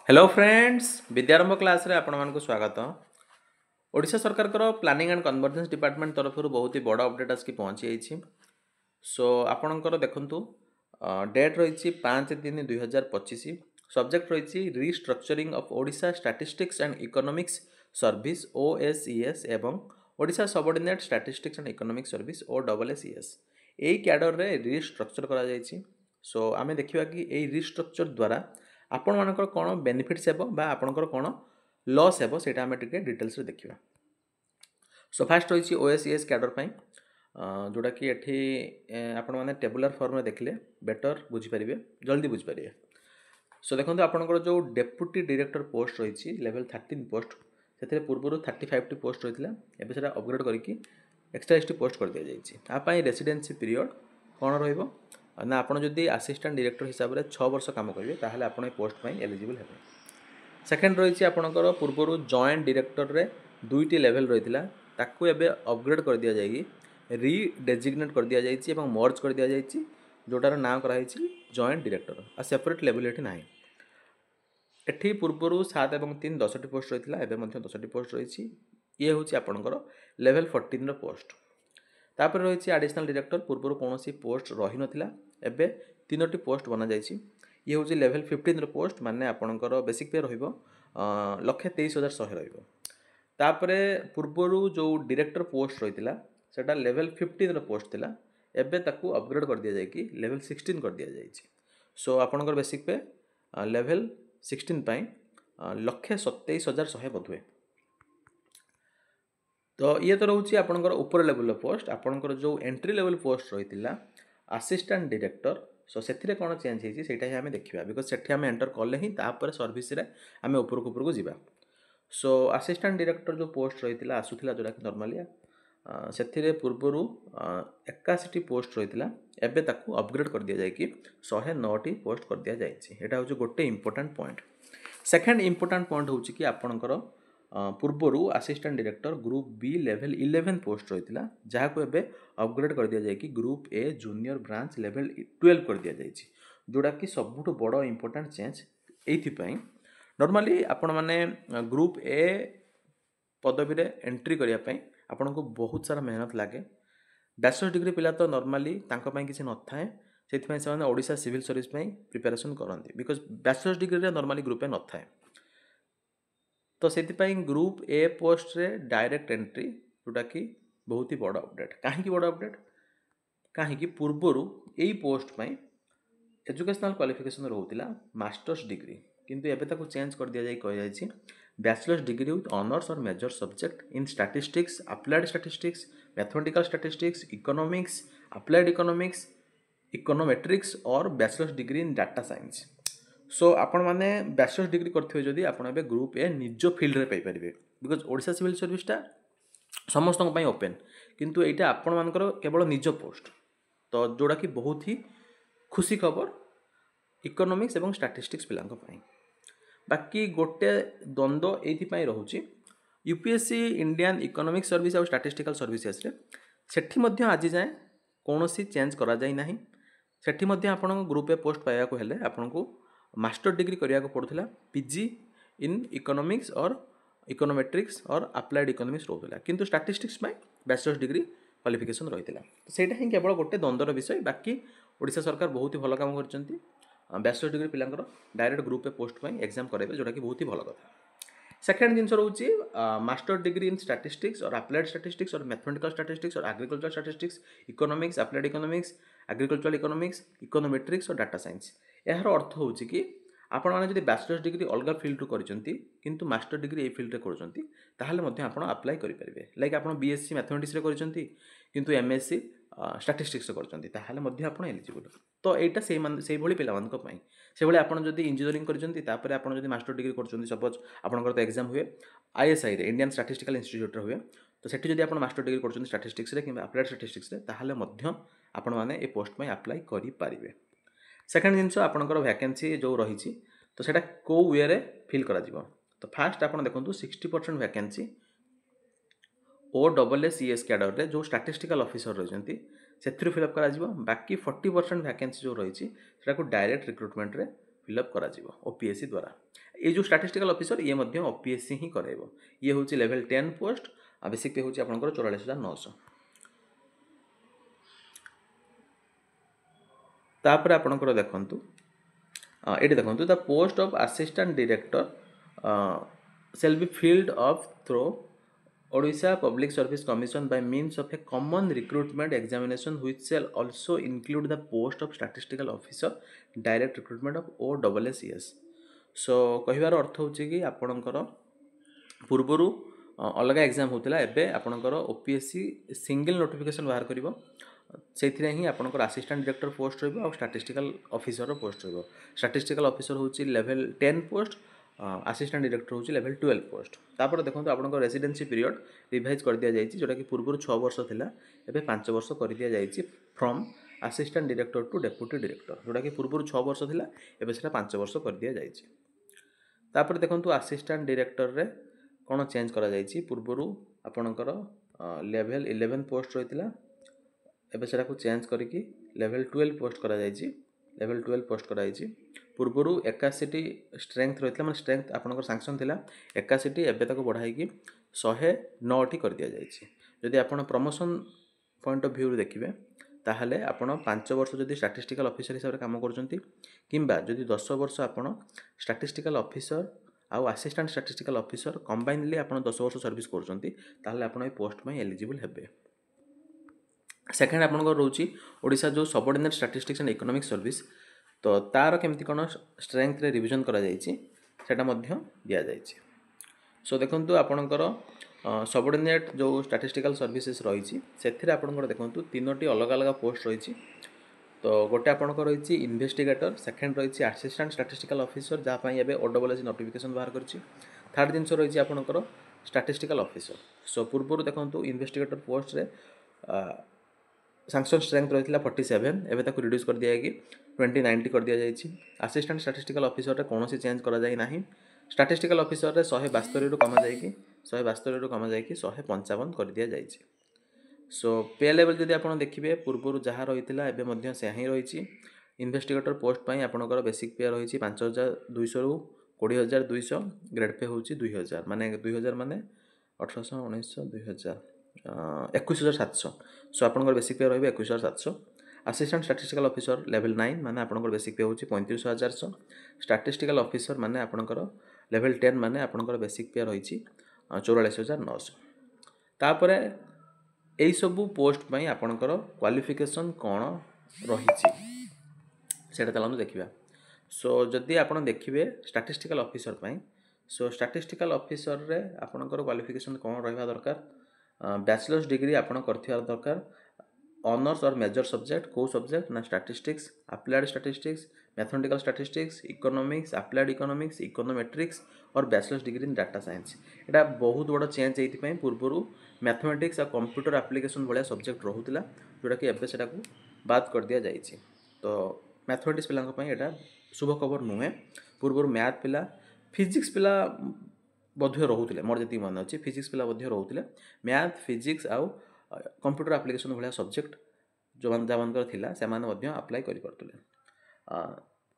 Hello friends विद्यारंभ class रे आपण मानक स्वागत। ओडिशा सरकार कर प्लानिंग एंड कन्वर्जेंस डिपार्टमेंट तरफ बहुत ही बड़ अपडेट आसकी पहुँची जाइए। सो आपणकर देखु डेट रही 5/3/2025। सब्जेक्ट रही restructuring of Odisha statistics and economics service OSES एवं Odisha subordinate statistics and economics service OSSES यही कैडर रे रिस्ट्रक्चर करा जाइए। सो आमे देखिबा कि एई रिस्ट्रक्चर द्वारा आपण मानकर कौन बेनिफिट्स हेबो बा आपणकर कौन लॉस हेबो सेटा आमे टिके डिटेल्स रे देखिबा। सो फास्ट रही OSES कैडर पाई जोटा कि एठी आपण माने टेबुलर फॉर्म में देखले बेटर बुझी परिबे, जल्दी बुझी परिबे। सो देखंतु आपणकर जो डेप्यूटी डायरेक्टर पोस्ट रही लेवल 13 पोस्ट से पूर्व 35 टी पोस्ट रही एबे सेटा अपग्रेड करके एक्स्ट्रा टी पोस्ट कर दिया जाइए। आ पाई रेसिडेंसी पीरियड कौन रहिबो ना आपण जदि असिस्टेंट डायरेक्टर हिसाब से 6 वर्ष काम करेंगे ताहले आपण ए पोस्ट पाई एलिजिबल हेबे। सेकेंड रही आपणकर पूर्व जॉइंट डायरेक्टर रे दुईटी लेवल रही ताकू एबे अपग्रेड कर दिया जाएगी, रीडेजिग्नेट कर दिया जाइए एवं मर्ज कर दिया जाइए जोटार नाम कराई जॉइंट डायरेक्टर आ सेपरेट लेवल एठी नाही। एठी पूर्व 7 और 3 10 टी पोस्ट रही है, 10 टी पोस्ट रही। ये हूँ आपणकर लेवल 14 पोस्ट। तापर रही एडिशनल डायरेक्टर पूर्व कौन पोस्ट रही नाला एबे 3टी पोस्ट बना जाइए। ये हूँ लेवल 15 पोस्ट माने आपणकर बेसिक पे रहिबो 1,23,100 रहिबो। तापरे पूर्व जो डायरेक्टर पोस्ट रही सेटा लेवल 15 पोस्ट थिला एबे ताकू अपग्रेड कर दिया जाए लेवल 16 कर दिया जाइए। सो आपणकर बेसिक पे लेवल 16 पाई 1,27,100 बोधुए। तो ये तो रोचे आपणकर ऊपर लेवल पोस्ट। आपणकर जो एंट्री लेवल पोस्ट रही असिस्टेंट डायरेक्टर सो से कौन चेंज होती है आम देखा बिकज से आम एंटर कले ही सर्विस आम उपरक उपरक जावा। सो असिस्टेंट डायरेक्टर जो पोस्ट रही आसूला जोटा कि नॉर्मली से पूर्वर 81 पोस्ट रही एबे ताकू अपग्रेड कर दिया जाए कि 109टी पोस्ट कर दिया जाए। यहाँ हूँ गोटे important point. Second important point हूँ कि आपणकर पूर्वर assistant director group B level 11 post रही जहाँ को एबे अपग्रेड कर दिया जाए कि group A junior branch level 12 कर दिया जाए जोड़ा कि सबुठ बड़ इंपोर्टेंट चेंज ये। नॉर्मली आपण माने ग्रुप ए पदवी रे एंट्री करने आपन को बहुत सारा मेहनत लगे। बैचलर डिग्री पिला तो नॉर्मली किसी न थाए से ओडिशा सिविल सर्विस प्रिपरेशन करती because bachelor degree normally group A न थाए। तो से ग्रुप ए पोस्ट रे डायरेक्ट एंट्री जोटा कि बहुत ही बड़ अपडेट। कहीं बड़ अपडेट कहीं पूर्वर यही पोस्ट पाई एजुकेशनल क्वालिफिकेशन रोला मास्टर्स डिग्री किंतु एबे ताको चेंज कर दिया जाए कह बैचलर्स डिग्री विथ ऑनर्स और major subject in statistics, applied statistics, mathematical statistics, economics, applied economics, econometrics और bachelors degree in data science. So आपण माने बैचलर्स डिग्री करथिबे जदि आपण एबे ग्रुप ए निज फील्ड रे पाई परिबे बिकज ओडिशा सिविल सर्विसटा समस्त ओपन किंतु एटा आपण मानकर केवल निज पोस्ट। तो जोड़ा कि बहुत ही खुशी खबर इकोनॉमिक्स एवं स्टैटिस्टिक्स पिलांको पाई। बाकी गोटे द्वंद्व ये रोचे यूपीएससी इंडियन इकोनॉमिक सर्विस और स्टैटिस्टिकल सर्विसेस सेठी मध्य आज जाए कौन सी चेंज करा जाई नहीं। सेठी मध्य आपण ग्रुप ए पोस्ट पाया को हेले आपण को मास्टर डिग्री करिया को पड़ुला पीजी इन इकोनॉमिक्स और इकोनोमेट्रिक्स और अप्लाइड इकोनॉमिक्स रोला किंतु स्टैटिस्टिक्स में बैचलर्स डिग्री क्वालिफिकेशन रही है। सेटा ही केवल गोटे द्वंद्वर विषय। बाकी ओडिशा सरकार बहुत ही भल काम करछंती। बैचलर डिग्री पिलांकर डायरेक्ट ग्रुप ए पोस्ट पाई एग्जाम कराइबे जोटा कि बहुत ही भल कथा। सेकेंड जिनस रोचे मास्टर डिग्री इन स्टैटिस्टिक्स और अप्लाइड स्टैटिस्टिक्स और मैथमेटिकल स्टैटिस्टिक्स और agriculture statistics, economics, applied economics, agriculture economics, econometrics और डाटा साइंस। यार अर्थ हो कि आपण माने जदि बैचलर्स डिग्री अलग फील्ड रू करछंती किंतु मास्टर डिग्री ए फील्ड रे करछंती ताहाले मध्ये आपण अप्लाई करि परिबे। लाइक आपण बीएससी मैथमेटिक्स रे करछंती किंतु एमएससी स्टैटिस्टिक्स रे करछंती ताहाले मध्ये आपण एलिजिबल। तो एटा से भली पिला मानक पई से भली आपण जदि इंजीनियरिंग करछंती तापर आपण जदि मास्टर डिग्री करछंती सपोज आपनकर तो एग्जाम हुए आईएसआई रे इंडियन स्टैटिस्टिकल इंस्टीट्यूट रे हुए तो सेठी जदि आपण मास्टर डिग्री करछंती स्टैटिस्टिक्स रे किंबा अप्लाइड स्टैटिस्टिक्स रे ताहाले मध्ये आपण माने ए पोस्ट में अप्लाई करि पारिबे। सेकेंड जिनस आपनकर वैकेंसी जो रही तो सेटा को वे रे फिल करा जिवो। तो फास्ट आपण देखंतु 60% वैकेंसी OSSES कैडर रे जो स्टैटिस्टिकल ऑफिसर रही से फिलअप करा जिवो। बाकी 40% वैकेंसी जो रही को डायरेक्ट रिक्रुटमेंट रे फिलअप करा ओपीएससी द्वारा ये जो स्टैटिस्टिकल ऑफिसर ये मध्य ओपीएससी ही कराइबो ये होची लेवल 10 पोस्ट आ बेसिक पे होची आपनकर 44900 तापर आपनकर देखंतु एटी देखंतु the post of assistant director shall be filled up through Odisha Public Service Commission by means of a common recruitment examination which shall also include the post of statistical officer direct recruitment of OSSES so कहिबार अर्थ होची कि आपनकर पूर्वरु अलग exam होतिला एबे आपनकर OPSC single notification बाहर करिवो से ही आपनकर assistant director post रहिबो और स्टैटिस्टिकल ऑफिसर पोस्ट रहिबो स्टैटिस्टिकल ऑफिसर होची लेवल 10 पोस्ट असिस्टेंट डायरेक्टर होची लेवल 12 पोस्ट तापर देखंतु आपनकर रेसिडेंसी पीरियड रिवाइज कर दिया जायछि जोटा कि पूर्व 6 वर्ष थिला एबे 5 वर्ष कर दिया जायछि from assistant director to deputy director जोटा कि पूर्व 6 वर्ष थिला एबे सेटा 5 वर्ष कर दिया जायछि तापर देखंतु असिस्टेंट डायरेक्टर रे कोन चेंज करा जायछि पूर्व आपनकर लेवल 11 पोस्ट रहितला एबे सेटा को चेंज करके लेवल 12 पोस्ट करा जायछि लेवल 12 पोस्ट करा जायछि पूर्वरु 81 स्ट्रेंथ रहितला माने स्ट्रेंथ आपनकर सैंक्शन थिला 81 एबे ताको बढ़ाई कि 109 टी कर दिया जायछि जदि आपण प्रमोशन पॉइंट ऑफ व्यू देखिबे ताहले आपण 5 वर्ष जदि स्टैटिस्टिकल ऑफिसर हिसाब रे काम करचंती किंबा जदि 10 वर्ष आपण स्टैटिस्टिकल ऑफिसर आउ असिस्टेंट स्टैटिस्टिकल ऑफिसर कंबाइनली आपण 10 वर्ष सर्विस करचंती ताहले आपण ए पोस्ट में एलिजिबल हेबे सेकेंड आपनकर रोची ओडिशा जो subordinate statistics and economic service तो तार केमती कोन स्ट्रेंथ रे रिवीजन करा जायछि सेटा मध्य दिया जायछि सो देखंतु आपनकर सबऑर्डिनेट जो स्टैटिस्टिकल सर्विसेज रहिछि सेथिरे आपनकर देखंतु तीनोटी अलग अलग पोस्ट रहिछि तो गोटे आपनकर रहिछि इन्वेस्टिगेटर सेकेंड रहिछि असिस्टेंट स्टैटिस्टिकल ऑफिसर जा पई एबे ओडब्ल्यूएस नोटिफिकेशन बाहर करछि थर्ड जिंस रहिछि आपनकर स्टैटिस्टिकल ऑफिसर सो पूर्वरु देखंतु इन्वेस्टिगेटर पोस्ट रे सैंक्शन स्ट्रेंथ रही 47 एवं ताको रिड्यूस कर दिया कि 2090 कर दिया जायछि असिस्टेंट स्टैटिस्टिकल ऑफिसर रे कोनोसी चेंज करा जाय नाही स्टैटिस्टिकल ऑफिसर रे 172 रु कमा जाय कि 172 रु कमा जाय कि 155 कर दिया जायछि सो पे लेवल जदि आपण देखिबे पूर्वरु जहा रहितला एबे मध्य से ही रहिछि इन्वेस्टिगेटर पोस्ट पई आपनकर बेसिक पे रहिछि 5200 रु 20200 ग्रेड पे होछि 2000 माने 2000 माने 1800 1900 2000 21700 सो आपनकर बेसिक पे रहिबे 21700 असिस्टेंट स्टैटिस्टिकल ऑफिसर लेवल 9 माने आपनकर बेसिक पे होछि 35400 स्टैटिस्टिकल ऑफिसर माने आपनकर लेवल 10 माने आपनकर बेसिक पे रहिछि 44900 तापरे एई सब पोस्ट पई आपनकर क्वालिफिकेशन कोन रहिछि सेटा तलाम देखिबा सो जदि आपण देखिबे स्टैटिस्टिकल ऑफिसर पई सो स्टैटिस्टिकल ऑफिसर रे आपनकर क्वालिफिकेशन कोन रहबा दरकार बैचलर्स डिग्री आपण करथिया दरकार ऑनर्स और मेजर सब्जेक्ट को सब्जेक्ट ना statistics applied statistics mathematical statistics economics applied economics econometrics और bachelors degree in data science एटा बहुत बड़ चेंज एथि पई पूर्वरु मैथमेटिक्स और कंप्यूटर एप्लीकेशन भलिया सब्जेक्ट रहुतिला जोटा कि एबे सेटा को बात कर दिया जायछि तो मैथमेटिक्स पिलांक पई एटा शुभ खबर नुहे पूर्वरु मैथ पिला फिजिक्स पिला बध्य रहुतिले मोर जति मन अछि फिजिक्स पिला बध्य रहुतिले मैथ फिजिक्स आउ कंप्यूटर एप्लीकेशन भलिया सब्जेक्ट जो मानकर थिला से माने मध्य अप्लाई करि परतुले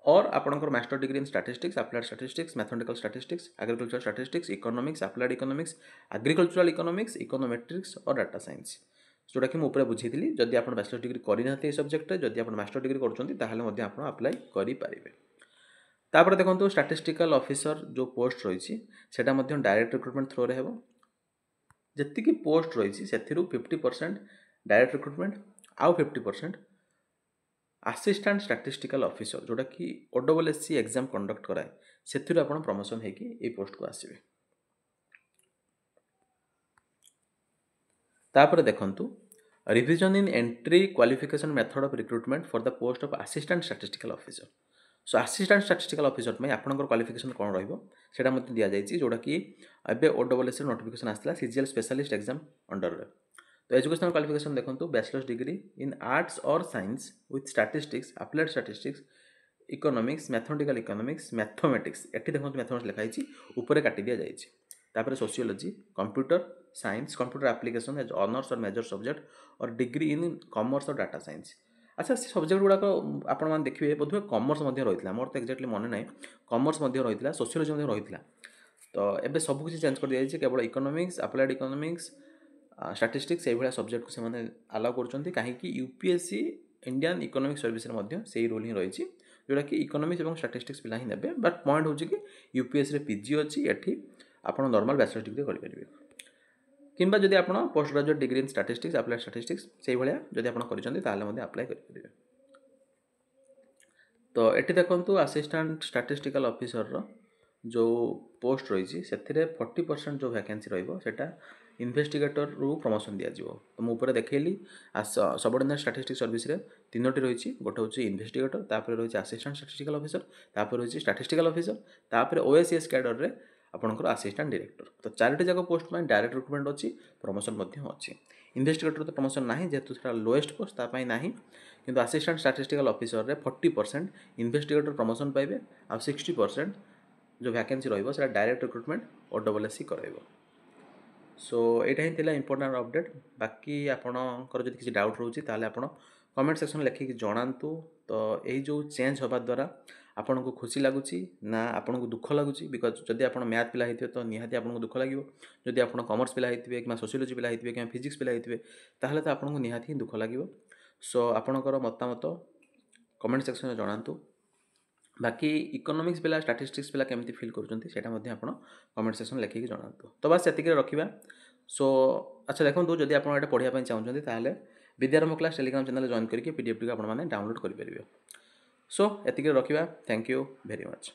और आपनकर master degree in statistics applied statistics mathematical statistics agriculture statistics economics applied economics agricultural economics econometrics और डाटा साइंस जोटा कि मु ऊपर बुझीथिली जदि आपण बैचलर डिग्री करि नाते सब्जेक्ट रे जदि आपण मास्टर डिग्री करछंती ताहाले मध्य आपण अप्लाई करि पारिबे तापर देखंतु स्टैटिस्टिकल ऑफिसर जो पोस्ट रहिछि सेटा मध्य डायरेक्ट रिक्रूटमेंट थ्रू रे हेबो जति कि पोस्ट रहिछि सेथिरु 50% डायरेक्ट रिक्रूटमेंट आउ 50% असिस्टेंट स्टैटिस्टिकल ऑफिसर जोटा कि ओडब्ल्यूएससी एग्जाम कंडक्ट कराए सेथिरु आपण प्रमोशन हेकि ए पोस्ट को आसीबे तापर देखंतु revision in entry qualification method of recruitment for the post of assistant statistical officer so assistant statistical officer में आपनकर क्वालिफिकेशन कोन रहइबो सेटा मते दिया जायछि जोटा कि एबे ओडब्ल्यूएससी नोटिफिकेशन आस्थिला सीजीएल स्पेशलिस्ट एग्जाम अंडर रे तो एजुकेशनल क्वालिफिकेशन देखंतु बैचलर्स डिग्री इन आर्ट्स और science with statistics applied statistics economics mathematical economics mathematics एठी देखंतु मैथमेटिक्स लिखा हिची ऊपर काटी दिया जायछि तापर sociology computer science computer application as honours और मेजर सब्जेक्ट और डिग्री इन कॉमर्स और डाटा साइंस अच्छा से सब्जेक्ट गुड़ाक आपण मैंने देखिए बोधे कॉमर्स मध्य रही मोर तो एक्जाक्टली मन ना कॉमर्स मध्य रही सोशियोलॉजी मध्य रही तो एबे सब कुछ चेंज कर दिया केवल इकोनॉमिक्स अप्लाइड इकोनॉमिक्स स्टैटिस्टिक्स ये सब्जेक्ट को से आलाउ कर कहीं यूपीएससी इंडियन इकोनॉमिक सर्विस से ही रूल ही रही जोटा कि इकोनॉमिक्स और स्टैटिस्टिक्स पिला ही नेबे बट पॉइंट होची कि यूपीएससी रे पीजी अच्छी एठी आपण नॉर्मल बैचलर डिग्री कर परिबे किंबा जदि आप post graduate degree in statistics applied statistics से भाया जदि आप कर अप्लाई करेंगे तो ये देखो असिस्टेंट स्टैटिस्टिकल ऑफिसर जो पोस्ट रही से 40% जो वैकेंसी रहा इन्वेस्टिगेटर रू प्रमोशन दिया तो मुझे देखली सबऑर्डिनेट स्टैटिस्टिक्स सर्विस रे तीनोटी रही गोटे हूँ इन्वेस्टिगेटर तापर रही असिस्टेंट स्टैटिस्टिकल ऑफिसर तापर रही स्टैटिस्टिकल ऑफिसर तापर ओएसएस कैडर रे आपंकर असिस्टेंट डायरेक्टर तो चारोटी जाक पोस्ट में डायरेक्ट रिक्रुटमेंट अच्छी प्रमोशन अच्छी इन्वेस्टिगेटर तो प्रमोशन ना जेहेतु से लोएस्ट पोस्ट तापाई ना किंतु असिस्टेंट स्टैटिस्टिकल ऑफिसर रे 40% इन्वेस्टिगेटर प्रमोशन पाइबे आ 60% जो वैकेंसी रहा डायरेक्ट रिक्रुटमेंट और डबल कराइब सो यहाँ ही इंपोर्टेंट अपडेट बाकी आपणकर जब किसी डाउट रोचे आप कमेंट सेक्शन लिखिक जनातु तो यही जो चेंज होगा द्वारा आपन को खुशी लगुच ना आपन को दुख लगुच बिकज जदि आप मैथ पिला होते तो निहाती आपको दुख लगे जदि आप कॉमर्स पिला होते कि सोशियोलॉजी पिला होते कि फिजिक्स पिला होते ताहले तो आपको निहाती ही दुख लगे सो आपणकर मतामत कमेंट सेक्शन में जनातु बाकी इकोनॉमिक्स पिला स्टैटिस्टिक्स पिला केमती फील करूँ आप कमेंट सेक्शन लिखिक जनातु तो बस ये रखा सो अच्छा देखो जदि आप पढ़ाई चाहते ताहले विद्यारंभ क्लास टेलीग्राम चैनल जॉइन करके पीडीएफ टी आप डाउनलोड करेंगे सो एतिक रखा थैंक यू वेरी मच।